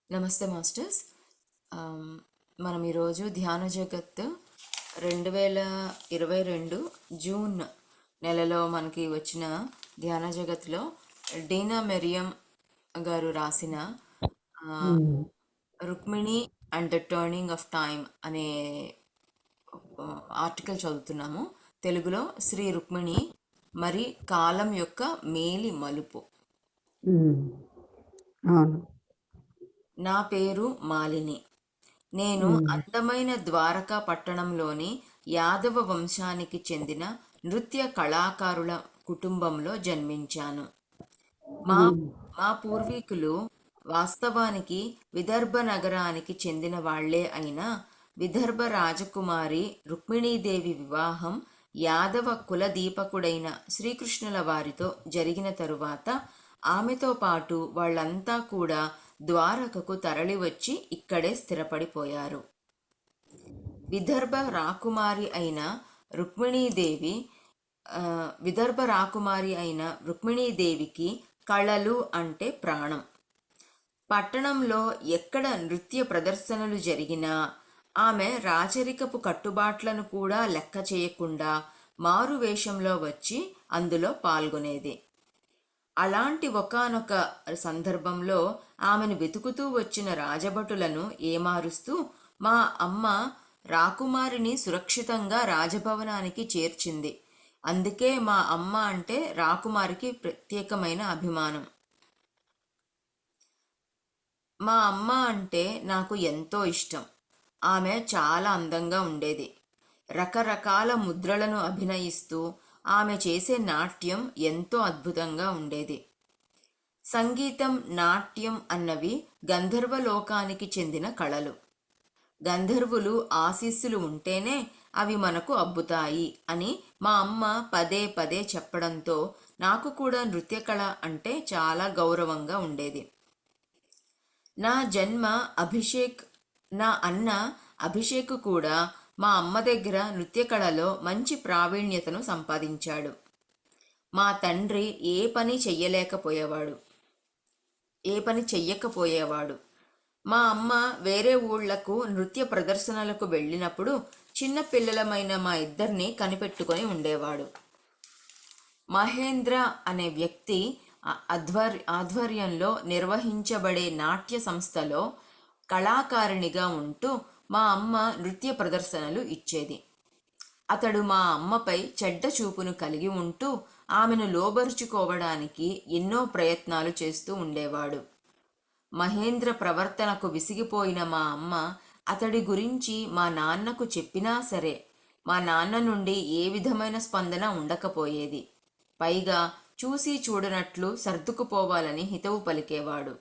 నమస్తే మాస్టర్స్. ఆమ్, మనం ఈరోజు ధ్యాన జగత్ 2022 జూన్ నెలలో మనకి వచ్చిన ధ్యాన జగత్లో డీనా మెరియం గారు రాసిన um, Rukmini and the turning of time అనే ఆర్టికల్ చదువుతున్నాము. తెలుగులో శ్రీ రుక్మిణి మరి కాలం యొక్క మేలి మలుపు. ఉమ్, అవును. నా పేరు మాలిని. నేను ఉమ్, అందమైన ద్వారకా పట్టణంలోని యాదవ వంశానికి చెందిన నృత్య కళాకారుల కుటుంబంలో జన్మించాను. మా ఉమ్, మా పూర్వీకులు వాస్తవానికి విదర్భ నగరానికి చెందిన వాళ్లే అయినా విదర్భ రాజకుమారి రుక్మిణీదేవి వివాహం యాదవ కులదీపకుడైన శ్రీకృష్ణుల వారితో జరిగిన తరువాత ఆమెతో పాటు వాళ్ళంతా కూడా ద్వారకకు తరలివచ్చి ఇక్కడే స్థిరపడిపోయారు. విదర్భ రాకుమారి అయిన రుక్మిణీదేవి ఆ, విదర్భ రాకుమారి అయిన రుక్మిణీదేవికి కళలు అంటే ప్రాణం. పట్టణంలో ఎక్కడ నృత్య ప్రదర్శనలు జరిగినా ఆమె రాచరికపు కట్టుబాట్లను కూడా లెక్క చేయకుండా మారు వేషంలో వచ్చి అందులో పాల్గొనేది. అలాంటి ఒకానొక సందర్భంలో ఆమెను వెతుకుతూ వచ్చిన రాజభటులను ఏమారుస్తూ మా అమ్మ రాకుమారిని సురక్షితంగా రాజభవనానికి చేర్చింది. అందుకే మా అమ్మ అంటే రాకుమారికి ప్రత్యేకమైన అభిమానం. మా అమ్మ అంటే నాకు ఎంతో ఇష్టం. ఆమె చాలా అందంగా ఉండేది. రకరకాల ముద్రలను అభినయిస్తూ ఆమె చేసే నాట్యం ఎంతో అద్భుతంగా ఉండేది. సంగీతం, నాట్యం అన్నవి గంధర్వలోకానికి చెందిన కళలు. గంధర్వులు ఆశీస్సులు ఉంటేనే అవి మనకు అబ్బుతాయి అని మా అమ్మ పదే పదే చెప్పడంతో నాకు కూడా నృత్య కళ అంటే చాలా గౌరవంగా ఉండేది. నా జన్మ అభిషేక్ నా అన్న అభిషేక్ కూడా మా అమ్మ దగ్గర నృత్య కళలో మంచి ప్రావీణ్యతను సంపాదించాడు. మా తండ్రి ఏ పని చెయ్యకపోయేవాడు. మా అమ్మ వేరే ఊళ్లకు నృత్య ప్రదర్శనలకు వెళ్ళినప్పుడు చిన్న పిల్లలమైన మా ఇద్దరిని కనిపెట్టుకొని ఉండేవాడు. మహేంద్ర అనే వ్యక్తి ఆధ్వర్యంలో నిర్వహించబడే నాట్య సంస్థలో కళాకారిణిగా ఉంటూ మా అమ్మ నృత్య ప్రదర్శనలు ఇచ్చేది. అతడు మా అమ్మపై చెడ్డ చూపును కలిగి ఉంటూ ఆమెను లోబరుచుకోవడానికి ఎన్నో ప్రయత్నాలు చేస్తూ ఉండేవాడు. మహేంద్ర ప్రవర్తనకు విసిగిపోయిన మా అమ్మ అతడి గురించి మా నాన్నకు చెప్పినా సరే మా నాన్న నుండి ఏ విధమైన స్పందన ఉండకపోయేది. పైగా చూసి చూడనట్లు సర్దుకుపోవాలని హితవు పలికేవాడు.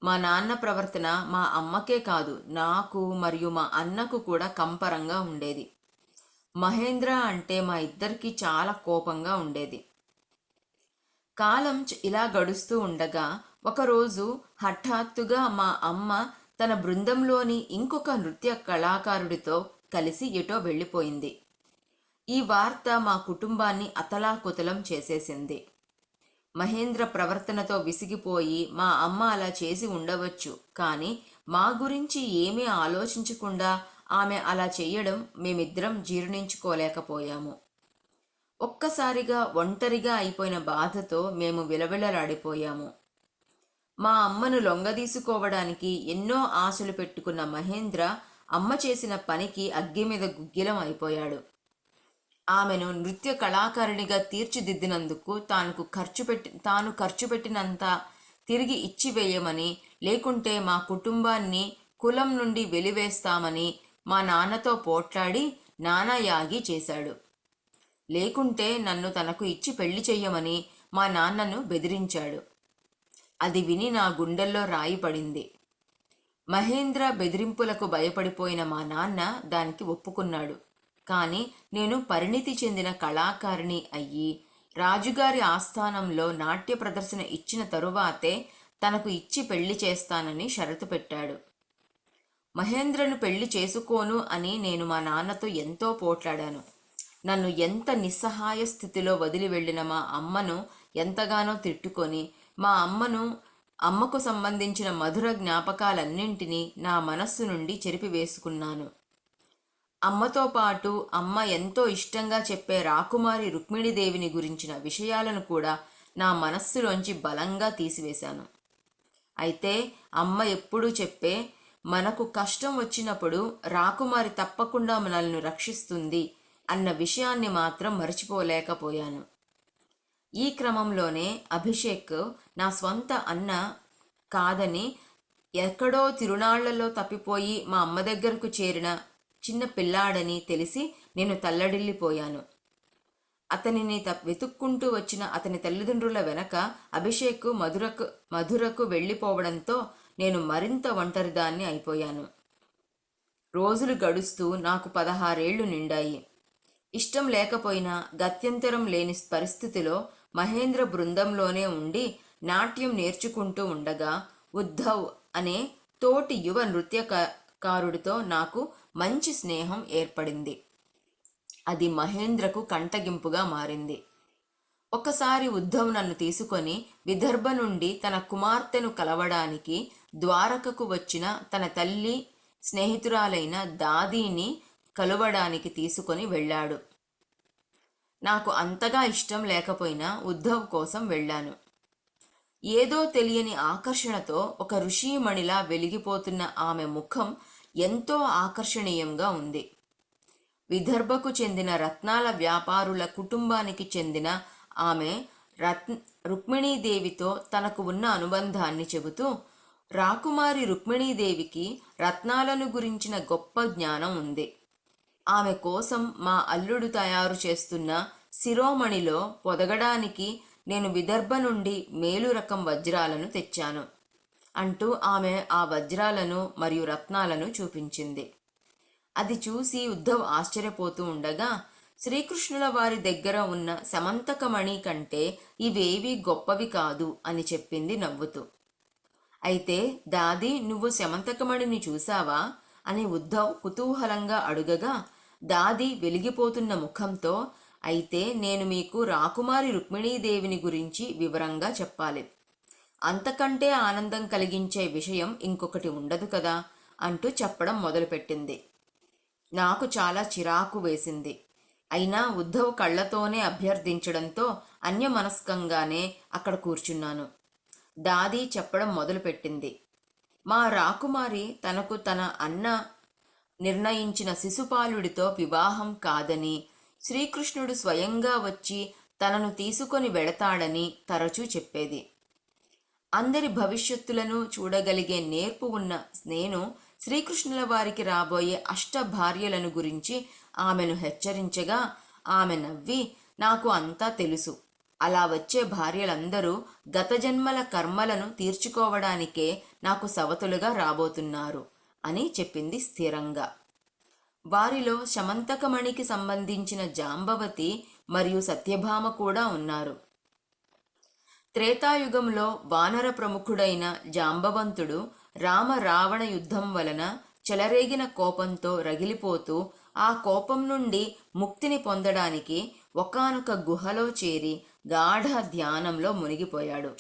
మా నాన్న ప్రవర్తన మా అమ్మకే కాదు, నాకు మరియు మా అన్నకు కూడా కంపరంగా ఉండేది. మహేంద్ర అంటే మా ఇద్దరికీ చాలా కోపంగా ఉండేది. కాలం ఇలా గడుస్తూ ఉండగా ఒకరోజు హఠాత్తుగా మా అమ్మ తన బృందంలోని ఇంకొక నృత్య కళాకారుడితో కలిసి ఎటో వెళ్ళిపోయింది. ఈ వార్త మా కుటుంబాన్ని అతలాకుతలం చేసేసింది. మహేంద్ర ప్రవర్తనతో విసిగిపోయి మా అమ్మ అలా చేసి ఉండవచ్చు, కానీ మా గురించి ఏమీ ఆలోచించకుండా ఆమె అలా చెయ్యడం మేమిద్దరం జీర్ణించుకోలేకపోయాము. ఒక్కసారిగా ఒంటరిగా అయిపోయిన బాధతో మేము విలవిలలాడిపోయాము. మా అమ్మను లొంగదీసుకోవడానికి ఎన్నో ఆశలు పెట్టుకున్న మహేంద్ర అమ్మ చేసిన పనికి అగ్గి మీద గుగ్గిలం అయిపోయాడు. ఆమెను నృత్య కళాకారిణిగా తీర్చిదిద్దినందుకు తాను ఖర్చు పెట్టినంత తిరిగి ఇచ్చివేయమని, లేకుంటే మా కుటుంబాన్ని కులం నుండి వెలివేస్తామని మా నాన్నతో పోట్లాడి నానాయాగి చేశాడు. లేకుంటే నన్ను తనకు ఇచ్చి పెళ్లి చెయ్యమని మా నాన్నను బెదిరించాడు. అది విని నా గుండెల్లో రాయి పడింది. మహేంద్ర బెదిరింపులకు భయపడిపోయిన మా నాన్న దానికి ఒప్పుకున్నాడు. కానీ నేను పరిణితి చెందిన కళాకారిణి అయ్యి రాజుగారి ఆస్థానంలో నాట్య ప్రదర్శన ఇచ్చిన తరువాతే తనకు ఇచ్చి పెళ్లి చేస్తానని షరతు పెట్టాడు. మహేంద్రను పెళ్లి చేసుకోను అని నేను మా నాన్నతో ఎంతో పోట్లాడాను. నన్ను ఎంత నిస్సహాయ స్థితిలో వదిలి వెళ్ళిన మా అమ్మను ఎంతగానో తిట్టుకొని మా అమ్మను అమ్మకు సంబంధించిన మధుర జ్ఞాపకాలన్నింటినీ నా మనస్సు నుండి చెరిపివేసుకున్నాను. అమ్మతో పాటు అమ్మ ఎంతో ఇష్టంగా చెప్పే రాకుమారి రుక్మిణీదేవిని గురించిన విషయాలను కూడా నా మనస్సులోంచి బలంగా తీసివేశాను. అయితే అమ్మ ఎప్పుడూ చెప్పే, మనకు కష్టం వచ్చినప్పుడు రాకుమారి తప్పకుండా మనల్ని రక్షిస్తుంది అన్న విషయాన్ని మాత్రం మర్చిపోలేకపోయాను. ఈ క్రమంలోనే అభిషేక్ నా స్వంత అన్న కాదని, ఎక్కడో తిరునాళ్లలో తప్పిపోయి మా అమ్మ దగ్గరకు చేరిన చిన్న పిల్లాడని తెలిసి నేను తల్లడిల్లిపోయాను. అతనిని వెతుక్కుంటూ వచ్చిన అతని తల్లిదండ్రుల వెనక అభిషేక్ మధురకు వెళ్ళిపోవడంతో నేను మరింత ఒంటరిదాన్ని అయిపోయాను. రోజులు గడుస్తూ నాకు 16 ఏళ్లు నిండాయి. ఇష్టం లేకపోయినా గత్యంతరం లేని పరిస్థితిలో మహేంద్ర బృందంలోనే ఉండి నాట్యం నేర్చుకుంటూ ఉండగా ఉద్ధవ్ అనే తోటి యువ నృత్యకారుడితో నాకు మంచి స్నేహం ఏర్పడింది. అది మహేంద్రకు కంటగింపుగా మారింది. ఒకసారి ఉద్ధవ్ నన్ను తీసుకొని విదర్భ నుండి తన కుమార్తెను కలవడానికి ద్వారకకు వచ్చిన తన తల్లి స్నేహితురాలైన దాదీని కలవడానికి తీసుకొని వెళ్ళాడు. నాకు అంతగా ఇష్టం లేకపోయినా ఉద్ధవ్ కోసం వెళ్ళాను. ఏదో తెలియని ఆకర్షణతో ఒక ఋషిమణిలా వెలిగిపోతున్న ఆమె ముఖం ఎంతో ఆకర్షణీయంగా ఉంది. విదర్భకు చెందిన రత్నాల వ్యాపారుల కుటుంబానికి చెందిన ఆమె రుక్మిణీదేవితో తనకు ఉన్న అనుబంధాన్ని చెబుతూ, రాకుమారి రుక్మిణీదేవికి రత్నాలను గురించిన గొప్ప జ్ఞానం ఉంది. ఆమె కోసం మా అల్లుడు తయారు చేస్తున్న శిరోమణిలో పొదగడానికి నేను విదర్భ నుండి మేలు రకం వజ్రాలను తెచ్చాను అంటూ ఆమె ఆ వజ్రాలను మరియు రత్నాలను చూపించింది. అది చూసి ఉద్ధవ్ ఆశ్చర్యపోతూ ఉండగా, శ్రీకృష్ణుల వారి దగ్గర ఉన్న సమంతకమణి కంటే ఇవేవీ గొప్పవి కాదు అని చెప్పింది నవ్వుతూ. అయితే దాది, నువ్వు సమంతకమణిని చూసావా అని ఉద్ధవ్ కుతూహలంగా అడుగగా, దాది వెలిగిపోతున్న ముఖంతో, అయితే నేను మీకు రాకుమారి రుక్మిణీదేవిని గురించి వివరంగా చెప్పాలి. అంతకంటే ఆనందం కలిగించే విషయం ఇంకొకటి ఉండదు కదా అంటూ చెప్పడం మొదలుపెట్టింది. నాకు చాలా చిరాకు వేసింది. అయినా ఉద్ధవ్ కళ్ళతోనే అభ్యర్థించడంతో అన్యమనస్కంగానే అక్కడ కూర్చున్నాను. దాది చెప్పడం మొదలుపెట్టింది. మా రాకుమారి తనకు తన అన్న నిర్ణయించిన శిశుపాలుడితో వివాహం కాదని, శ్రీకృష్ణుడు స్వయంగా వచ్చి తనను తీసుకొని వెళతాడని తరచూ చెప్పేది. అందరి భవిష్యత్తులను చూడగలిగే నేర్పు ఉన్న నేను శ్రీకృష్ణుల వారికి రాబోయే భార్యలను గురించి ఆమెను హెచ్చరించగా ఆమె నవ్వి, నాకు అంతా తెలుసు. అలా వచ్చే భార్యలందరూ గత జన్మల కర్మలను తీర్చుకోవడానికే నాకు సవతులుగా రాబోతున్నారు అని చెప్పింది స్థిరంగా. వారిలో శమంతకమణికి సంబంధించిన జాంబవతి మరియు సత్యభామ కూడా ఉన్నారు. త్రేతాయుగంలో వానర ప్రముఖుడైన జాంబవంతుడు రామ రావణ యుద్ధం వలన చెలరేగిన కోపంతో రగిలిపోతూ ఆ కోపం నుండి ముక్తిని పొందడానికి ఒకానొక గుహలో చేరి గాఢ ధ్యానంలో మునిగిపోయాడు.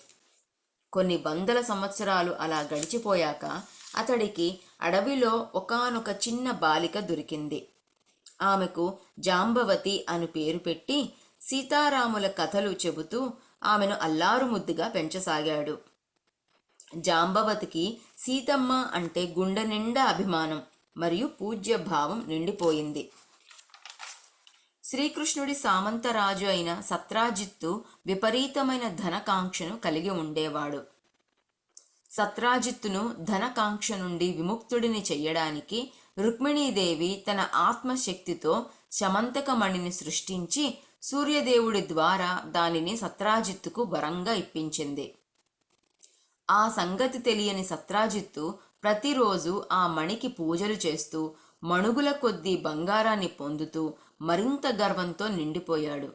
కొన్ని వందల సంవత్సరాలు అలా గడిచిపోయాక అతడికి అడవిలో ఒకానొక చిన్న బాలిక దొరికింది. ఆమెకు జాంబవతి అని పేరు పెట్టి సీతారాముల కథలు చెబుతూ ఆమెను అల్లారు ముద్దుగా పెంచసాగాడు. జాంబవతికి సీతమ్మ అంటే గుండె నిండా అభిమానం మరియు పూజ్య భావం నిండిపోయింది. శ్రీకృష్ణుడి సామంతరాజు అయిన సత్రాజిత్తు విపరీతమైన ధనకాంక్షను కలిగి ఉండేవాడు. సత్రాజిత్తును ధనకాంక్ష నుండి విముక్తుడిని చెయ్యడానికి రుక్మిణీదేవి తన ఆత్మశక్తితో శమంతకమణిని సృష్టించి సూర్యదేవుడి ద్వారా దానిని సత్రాజిత్తుకు వరంగా ఇప్పించింది. ఆ సంగతి తెలియని సత్రాజిత్తు ప్రతిరోజు ఆ మణికి పూజలు చేస్తూ మణుగుల కొద్దీ బంగారాన్ని పొందుతూ మరింత గర్వంతో నిండిపోయాడు.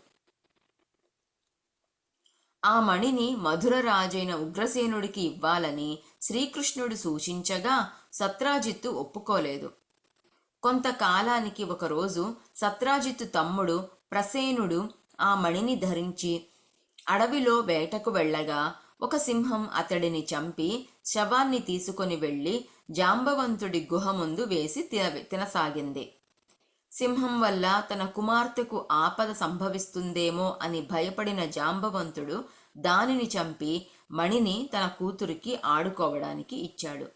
ఆ మణిని మధుర రాజైన ఉగ్రసేనుడికి ఇవ్వాలని శ్రీకృష్ణుడు సూచించగా సత్రాజిత్తు ఒప్పుకోలేదు. కొంతకాలానికి ఒకరోజు సత్రాజిత్తు తమ్ముడు ప్రసేనుడు ఆ మణిని ధరించి అడవిలో వేటకు వెళ్ళగా ఒక సింహం అతడిని చంపి శవాన్ని తీసుకొని వెళ్ళి జాంబవంతుడి గుహ ముందు వేసి తినసాగింది. సింహం వల్ల తన కుమార్తెకు ఆపద సంభవిస్తుందేమో అని భయపడిన జాంబవంతుడు దానిని చంపి మణిని తన కూతురికి ఆడుకోవడానికి ఇచ్చాడు.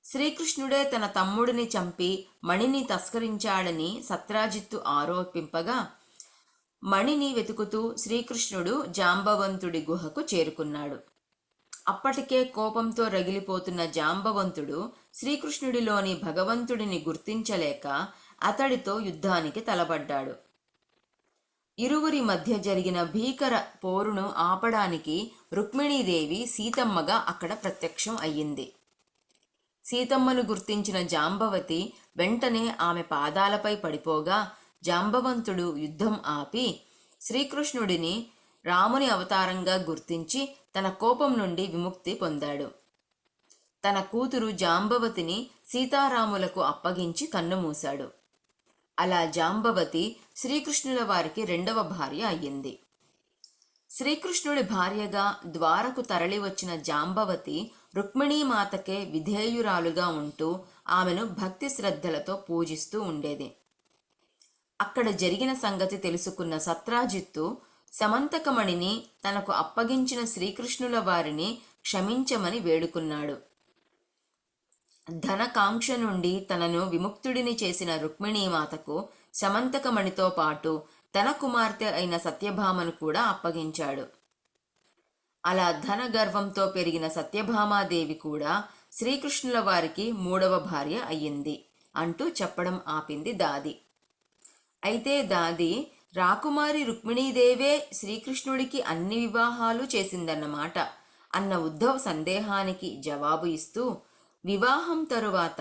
శ్రీకృష్ణుడే తన తమ్ముడిని చంపి మణిని తస్కరించాడని సత్రాజిత్తు ఆరోపింపగా మణిని వెతుకుతూ శ్రీకృష్ణుడు జాంబవంతుడి గుహకు చేరుకున్నాడు. అప్పటికే కోపంతో రగిలిపోతున్న జాంబవంతుడు శ్రీకృష్ణుడిలోని భగవంతుడిని గుర్తించలేక అతడితో యుద్ధానికి తలపడ్డాడు. ఇరువురి మధ్య జరిగిన భీకర పోరును ఆపడానికి రుక్మిణీదేవి సీతమ్మగా అక్కడ ప్రత్యక్షం అయ్యింది. సీతమ్మను గుర్తించిన జాంబవతి వెంటనే ఆమె పాదాలపై పడిపోగా జాంబవంతుడు యుద్ధం ఆపి శ్రీకృష్ణుడిని రాముని అవతారంగా గుర్తించి తన కోపం నుండి విముక్తి పొందాడు. తన కూతురు జాంబవతిని సీతారాములకు అప్పగించి కన్నుమూశాడు. అలా జాంబవతి శ్రీకృష్ణుల వారికి రెండవ భార్య అయ్యింది. శ్రీకృష్ణుడి భార్యగా ద్వారకు తరలి వచ్చిన జాంబవతి రుక్మిణీమాతకే విధేయురాలుగా ఉంటూ ఆమెను భక్తి శ్రద్ధలతో పూజిస్తూ ఉండేది. అక్కడ జరిగిన సంగతి తెలుసుకున్న సత్రాజిత్తు సమంతకమణిని తనకు అప్పగించిన శ్రీకృష్ణుల వారిని క్షమించమని వేడుకున్నాడు. ధనకాంక్ష నుండి తనను విముక్తుడిని చేసిన రుక్మిణీమాతకు సమంతకమణితో పాటు తన కుమార్తె అయిన సత్యభామను కూడా అప్పగించాడు. అలా ధన గర్వంతో పెరిగిన సత్యభామాదేవి కూడా శ్రీకృష్ణుల వారికి మూడవ భార్య అయ్యింది అంటూ చెప్పడం ఆపింది దాది. అయితే దాది రాకుమారి రుక్మిణీదేవే శ్రీకృష్ణుడికి అన్ని వివాహాలు చేసిందన్నమాట అన్న ఉద్ధవ్ సందేహానికి జవాబు ఇస్తూ, వివాహం తరువాత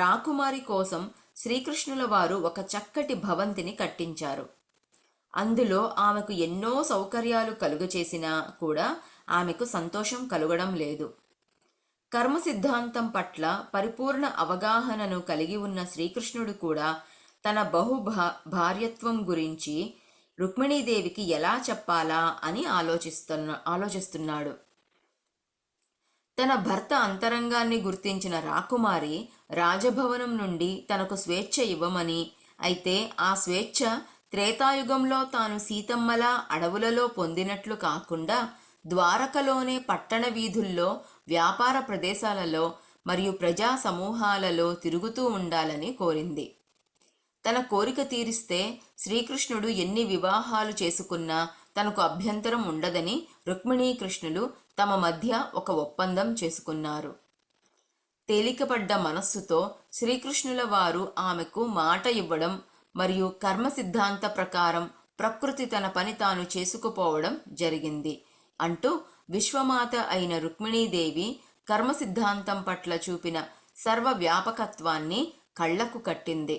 రాకుమారి కోసం శ్రీకృష్ణుల వారు ఒక చక్కటి భవంతిని కట్టించారు. అందులో ఆమెకు ఎన్నో సౌకర్యాలు కలుగచేసినా కూడా ఆమెకు సంతోషం కలుగడం లేదు. కర్మ సిద్ధాంతం పట్ల పరిపూర్ణ అవగాహనను కలిగి ఉన్న శ్రీకృష్ణుడు కూడా తన భార్యత్వం గురించి రుక్మిణీదేవికి ఎలా చెప్పాలా అని ఆలోచిస్తున్నాడు. తన భర్త అంతరంగాన్ని గుర్తించిన రాకుమారి రాజభవనం నుండి తనకు స్వేచ్ఛ ఇవ్వమని, అయితే ఆ స్వేచ్ఛ త్రేతాయుగంలో తాను సీతమ్మలా అడవులలో పొందినట్లు కాకుండా ద్వారకలోనే పట్టణ వీధుల్లో, వ్యాపార ప్రదేశాలలో మరియు ప్రజా సమూహాలలో తిరుగుతూ ఉండాలని కోరింది. తన కోరిక తీరిస్తే శ్రీకృష్ణుడు ఎన్ని వివాహాలు చేసుకున్నా తనకు అభ్యంతరం ఉండదని రుక్మిణీకృష్ణులు తమ మధ్య ఒక ఒప్పందం చేసుకున్నారు. తేలికపడ్డ మనస్సుతో శ్రీకృష్ణుల వారు ఆమెకు మాట ఇవ్వడం మరియు కర్మ సిద్ధాంత ప్రకారం ప్రకృతి తన పని తాను చేసుకుపోవడం జరిగింది అంటూ విశ్వమాత అయిన రుక్మిణీదేవి కర్మ సిద్ధాంతం పట్ల చూపిన సర్వవ్యాపకత్వాన్ని కళ్లకు కట్టింది.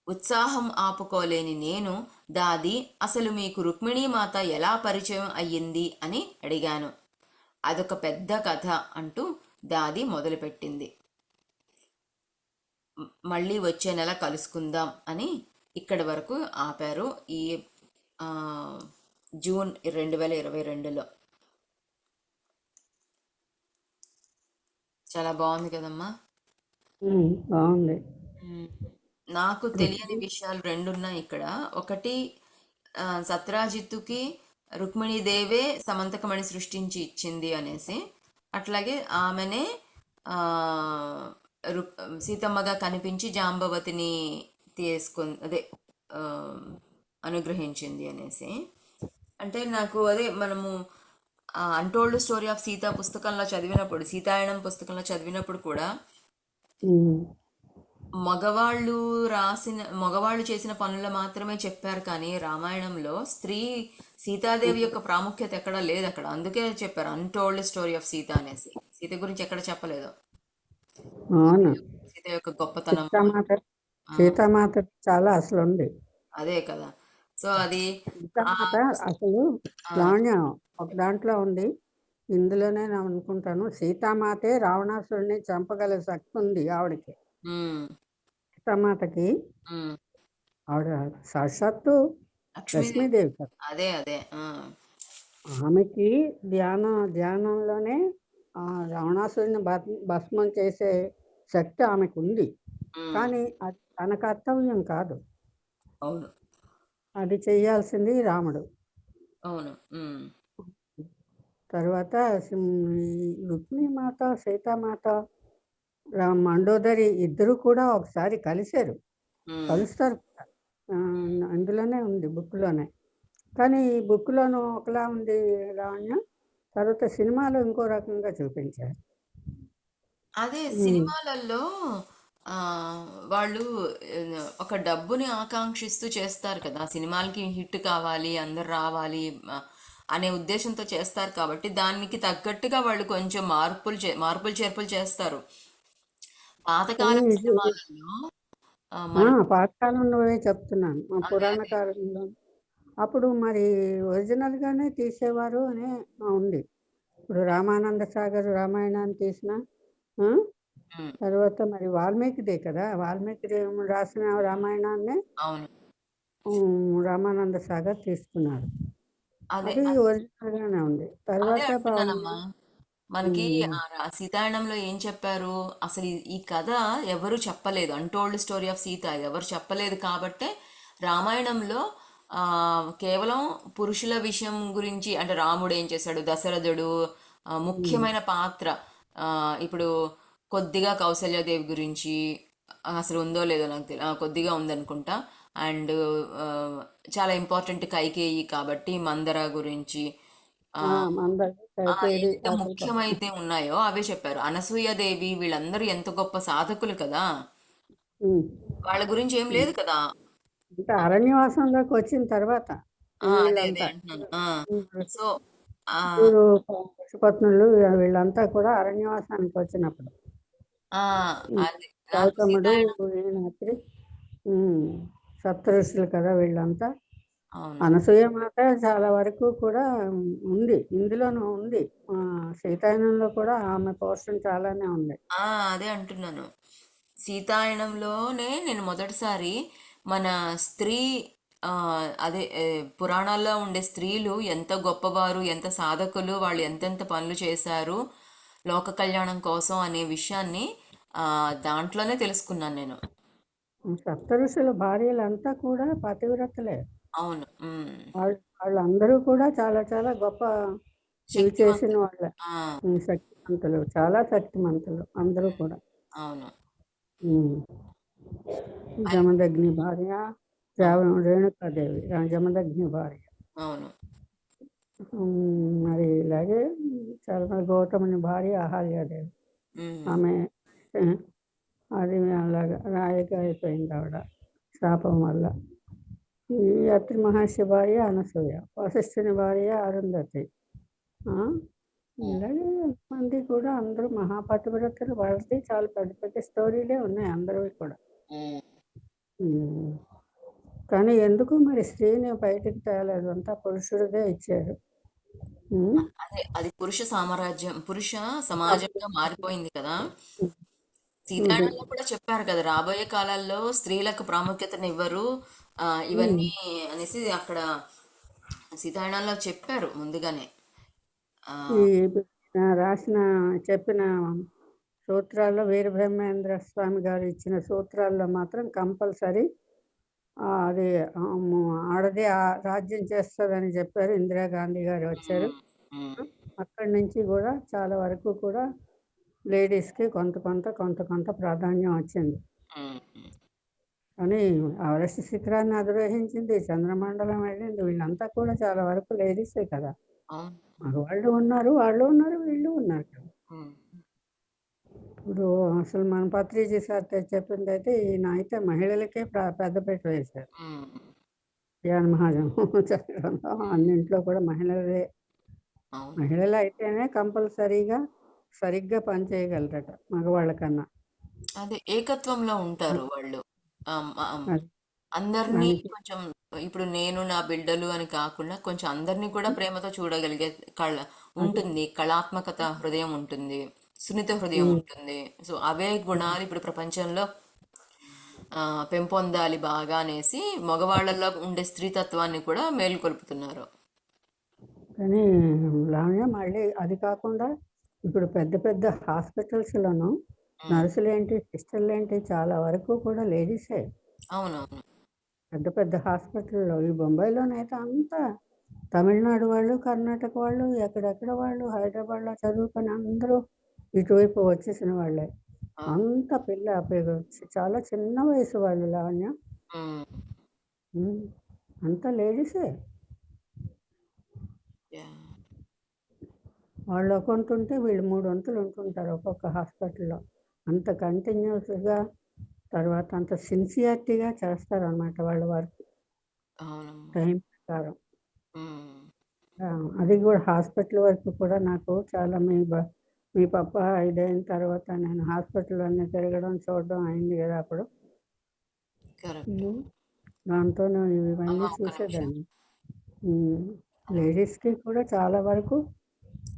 ఉత్సాహం ఆపుకోలేని నేను, దాది అసలు మీకు రుక్మిణీమాత ఎలా పరిచయం అయ్యింది అని అడిగాను. అదొక పెద్ద కథ అంటూ దాది మొదలుపెట్టింది. మళ్ళీ వచ్చే నెల కలుసుకుందాం అని ఇక్కడి వరకు ఆపారు ఈ జూన్ 2022లో. చాలా బాగుంది కదమ్మా. బాగుంది. నాకు తెలియని విషయాలు రెండున్నాయి ఇక్కడ. ఒకటి, సత్రాజిత్తుకి రుక్మిణీదేవే సమంతకమణి సృష్టించి ఇచ్చింది అనేసి, అట్లాగే ఆమెనే సీతమ్మగా కనిపించి జాంబవతిని అదే అనుగ్రహించింది అనేసి. అంటే నాకు అదే మనము అన్టోల్డ్ స్టోరీ ఆఫ్ సీత పుస్తకంలో చదివినప్పుడు, సీతాయనం పుస్తకంలో చదివినప్పుడు కూడా మగవాళ్ళు చేసిన పనులు మాత్రమే చెప్పారు, కానీ రామాయణంలో సీతాదేవి యొక్క ప్రాముఖ్యత ఎక్కడా లేదు అక్కడ. అందుకే చెప్పారు అన్టోల్డ్ స్టోరీ ఆఫ్ సీత అనేసి. సీత గురించి ఎక్కడ చెప్పలేదు. సీత యొక్క గొప్పతనం, సీతామాత చాలా అసలు ఉంది. అదే కదా. సో అది అసలు ఒక దాంట్లో ఉంది, ఇందులోనే నేను అనుకుంటాను, సీతామాతే రావణాసురుడిని చంపగల శక్తి ఉంది ఆవిడకి. సీతామాతకి ఆవిడ సాక్షాత్తు లక్ష్మీదేవి. అదే అదే ఆమెకి ధ్యానంలోనే ఆ రావణాసురుడిని భస్మం చేసే శక్తి ఆమెకుంది. ఉమ్, కానీ అది తన కర్తవ్యం కాదు. అవును. అది చేయాల్సింది రాముడు. అవును. తర్వాత ఈ రుక్మిణీమాత, సీతామాత, మండోదరి ఇద్దరు కూడా ఒకసారి కలిశారు. ఉమ్. కలుస్తారు కూడా. అందులోనే ఉంది బుక్‌లోనే. కానీ ఈ బుక్‌లోను ఒకలా ఉంది లావణ్య. తర్వాత సినిమాలో ఇంకో రకంగా చూపించారు. అదే హ్మ్. సినిమాలలో ఆ, వాళ్ళు ఒక డబ్బుని ఆకాంక్షిస్తూ చేస్తారు కదా, సినిమాలకి హిట్ కావాలి, అందరు రావాలి అనే ఉద్దేశంతో చేస్తారు కాబట్టి దానికి తగ్గట్టుగా వాళ్ళు కొంచెం మార్పులు చేర్పులు చేస్తారు. కానీ పాతకాలం ఇది సినిమాలలో మన పాతకాలంలోవే చెప్తున్నాను. అదే పురాణ అదే. కాలంలో అప్పుడు మరి ఒరిజినల్‌గానే తీసేవారు అని ఉంది. ఇప్పుడు రామానంద సాగర్ రామాయణాన్ని తీసిన ఆ! ఉమ్, తర్వాత మరి వాల్మీకిదే కదా! వాల్మీకి రాసిన రామాయణాన్నే అవును. రామానంద సాగర్ తీసుకున్నారు. అదే అది ఒరిజినల్‌గానే ఉంది. అదే తర్వాత అంటున్నానమ్మా. మనకి హ్మ్. సీతాయనంలో ఏం చెప్పారు, అసలు ఈ కథ ఎవరు చెప్పలేదు, అన్టోల్డ్ స్టోరీ ఆఫ్ సీత ఎవరు చెప్పలేదు కాబట్టే రామాయణంలో ఆ, కేవలం పురుషుల విషయం గురించి, అంటే రాముడు ఏం చేశాడు, దశరథుడు హ్మ్. ముఖ్యమైన పాత్ర, ఆ, ఇప్పుడు కొద్దిగా కౌసల్యాదేవి గురించి అసలు ఉందో లేదో నాకు తెలియదు, కొద్దిగా ఉందనుకుంటా. అండ్ చాలా ఇంపార్టెంట్ కైకేయి కాబట్టి మందర గురించి, ఆ, మందరి, కైకేయి ఏదైతే అసలు ముఖ్యమైతే ఉన్నాయో అవే చెప్పారు. అనసూయాదేవి వీళ్ళందరూ ఎంత గొప్ప సాధకులు కదా, హ్మ్. వాళ్ళ గురించి ఏం హ్మ్. లేదు కదా. అంటే అరణ్యవాసంలోకి వచ్చిన తర్వాత అదే అదే వీళ్ళంతా అంటున్నాను. సో ఆ ఋషులు, పశుపత్నులు వీళ్ళంతా కూడా అరణ్యవాసానికి వచ్చినప్పుడు ఆ హ్మ్. అది నాకు గౌతముడు, సీతాయనం. ఈనాత్రి హ్మ్. సప్తఋషులు కదా వీళ్ళంతా. అవును. అనసూయ మాత చాలా వరకు కూడా ఉంది. ఇందులోనూ ఉంది. సీతాయనంలో కూడా ఆమె పోర్షన్ చాలానే ఉంది. అదే అంటున్నాను. సీతాయనంలోనే నేను మొదటిసారి మన స్త్రీ, ఆ, అదే పురాణాల్లో ఉండే స్త్రీలు ఎంత గొప్పవారు, ఎంత సాధకులు, వాళ్ళు ఎంతెంత పనులు చేశారు లోక కళ్యాణం కోసం అనే విషయాన్ని ఆ, దాంట్లోనే తెలుసుకున్నాను నేను. సప్తఋషుల భార్యలంతా కూడా పతివ్రతలే. అవును. వాళ్ళందరూ కూడా చాలా చాలా గొప్ప ఇవి చేసిన శక్తివంతులు. వాళ్ళే. ఆ, శక్తిమంతులు. చాలా శక్తిమంతులు అందరూ కూడా. అవును. హ్మ్. అయి- జమదగ్ని భార్య అవును. రేణుకాదేవి. జమదగ్ని భార్య. అవును. మరి ఇలాగే చాలా గౌతముని భార్య అహల్యాదేవి. ఉమ్, ఆమె ఆహ్, అది అలాగా రాయిగా అయిపోయింది ఆవిడ శాపం వల్ల. ఈ అత్రి మహర్షి భార్య అనసూయ. వశిష్ఠుని భార్య అరుంధతి. ఆ! ఉమ్, ఇలాగే ఎంతమంది కూడా అందరూ మహాపతివ్రతలు. వాళ్ళది చాలా పెద్ద పెద్ద స్టోరీలే ఉన్నాయి అందరివి కూడా. ఉమ్. హ్మ్. కానీ ఎందుకు మరి స్త్రీని బయటికి తేలేదు. అంతా పురుషుడిదే ఇచ్చారు. హ్మ్. అదే అది పురుష సామ్రాజ్యం, పురుష సమాజంగా మారిపోయింది కదా. ఇది. సీతాయనంలో కూడా చెప్పారు కదా, రాబోయే కాలాల్లో స్త్రీలకు ప్రాముఖ్యతను ఇవ్వరు హ్మ్. ఇవన్నీ అనేసి అక్కడ సీతాయనంలో చెప్పారు ముందుగానే. ఆ, ఈ రాసిన చెప్పిన సూత్రాల్లో వీరబ్రహ్మేంద్ర స్వామి గారు ఇచ్చిన సూత్రాల్లో మాత్రం కంపల్సరీ అది ఆడది రాజ్యం చేస్తదని చెప్పారు. ఇందిరాగాంధీ గారు వచ్చారు. ఉమ్, ఉమ్, అక్కడి నుంచి కూడా చాలా వరకు కూడా లేడీస్‌కి కొంత కొంత ప్రాధాన్యం వచ్చింది. ఉమ్. కానీ ఎవరెస్ట్ శిఖరాన్ని అధిరోహించింది, చంద్రమండలం వెళ్ళింది. వీళ్ళంతా కూడా చాలా వరకు లేడీసే కదా! అవును. మగవాళ్ళు ఉన్నారు, వాళ్ళు ఉన్నారు, వీళ్ళు ఉన్నారు కదా! ఉమ్, ఇప్పుడు అసలు మన పత్రిజీ సార్ చెప్పిందైతే ఈయన అయితే మహిళలకే పెద్దపీట వేశారు. ఉమ్, ధ్యాన మహాజన్ చదవడంలో అన్నింట్లో కూడా మహిళలే. అవును. మహిళలైతేనే కంపల్సరీగా సరిగ్గా పని చేయగలరట మగవాళ్ళ కన్నా. అదే ఏకత్వంలో ఉంటారు అది. వాళ్ళు. అది. అందరినీ దానికి కొంచెం, ఇప్పుడు నేను నా బిడ్డలు అని కాకుండా కొంచెం అందరినీ కూడా ప్రేమతో చూడగలిగే అది. ఉంటుంది, కళాత్మకత హృదయం ఉంటుంది, సున్నిత హృదయం హ్మ్. ఉంటుంది. సో అవే గుణాలు ఇప్పుడు ప్రపంచంలో పెంపొందాలి బాగా అనేసి మగవాళ్ళలో ఉండే స్త్రీతత్వాన్ని కూడా మేలుకొల్పుతున్నారు. కానీ లావణ్య మళ్ళీ అది కాకుండా ఇప్పుడు పెద్ద పెద్ద హాస్పిటల్స్‌లోను ఉమ్, నర్సులేంటి, సిస్టర్‌లేంటి చాలా వరకు కూడా లేడీసే. అవునవును. పెద్ద పెద్ద హాస్పిటల్‌లో ఈ బొంబాయిలోనైతే అంతా తమిళనాడు వాళ్ళు, కర్ణాటక వాళ్ళు, ఎక్కడెక్కడ వాళ్ళు హైదరాబాద్‌లో చదువుకొని అందరూ ఇటువైపు వచ్చేసిన వాళ్ళే. ఆ, అంత చాలా చిన్న వయసు వాళ్ళు లావణ్య. ఉమ్, హ్మ్. అంతా లేడీసే. యా. వాళ్ళు ఒక వంతుంటే వీళ్ళు 3 వంతులు ఉంటుంటారు ఒక్కొక్క హాస్పిటల్‌లో. అంత కంటిన్యూస్‌గా తర్వాత అంత సిన్సియారిటీగా చేస్తారనమాట వాళ్ళ వర్క్ అవునమ్మా. టైం ప్రకారం. ఉమ్, ఆ! అది గూడా హాస్పిటల్ వరకు కూడా నాకు చాలా మీ పప్ప ఇదైన తర్వాత నేను హాస్పిటల్లన్నీ తిరగడం, చూడడం అయింది గదా అప్పుడు. కరెక్ట్. హ్మ్. దాంతోను అమ్మ ఇవన్నీ ఒక్క నిమిషం. చూసేదాన్ని. హ్మ్. లేడీస్‌కి కూడా చాలా వరకు